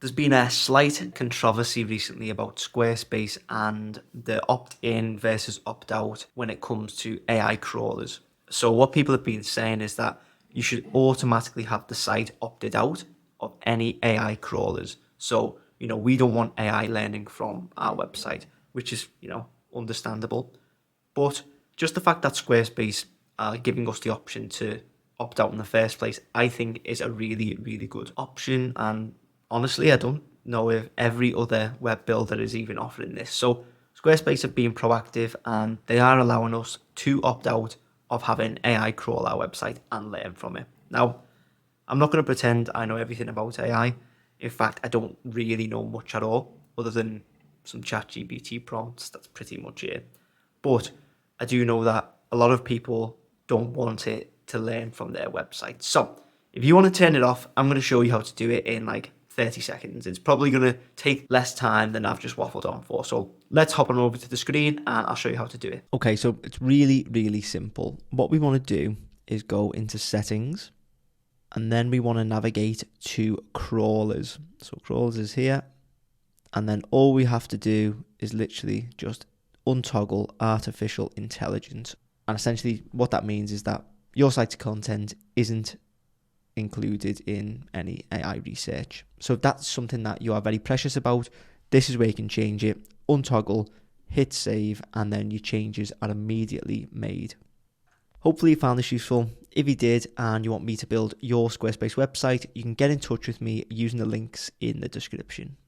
There's been a slight controversy recently about Squarespace and the opt-in versus opt-out when it comes to AI crawlers. So what people have been saying is that you should automatically have the site opted out of any AI crawlers. So, we don't want AI learning from our website, which is, understandable. But just the fact that Squarespace are giving us the option to opt out in the first place, I think is a really, really good option. And honestly, I don't know if every other web builder is even offering this. So Squarespace have been proactive and they are allowing us to opt out of having AI crawl our website and learn from it. Now, I'm not going to pretend I know everything about AI. In fact, I don't really know much at all, other than some ChatGPT prompts. That's pretty much it. But I do know that a lot of people don't want it to learn from their website. So if you want to turn it off, I'm going to show you how to do it in like 30 seconds. It's probably going to take less time than I've just waffled on for. So let's hop on over to the screen and I'll show you how to do it. Okay, so it's really, really simple. What we want to do is go into settings and then we want to navigate to crawlers. So crawlers is here. And then all we have to do is literally just untoggle artificial intelligence. And essentially what that means is that your site's content isn't included in any AI research. So if that's something that you are very precious about, this is where you can change it. Untoggle, hit save, and then your changes are immediately made. Hopefully you found this useful. If you did and you want me to build your Squarespace website, you can get in touch with me using the links in the description.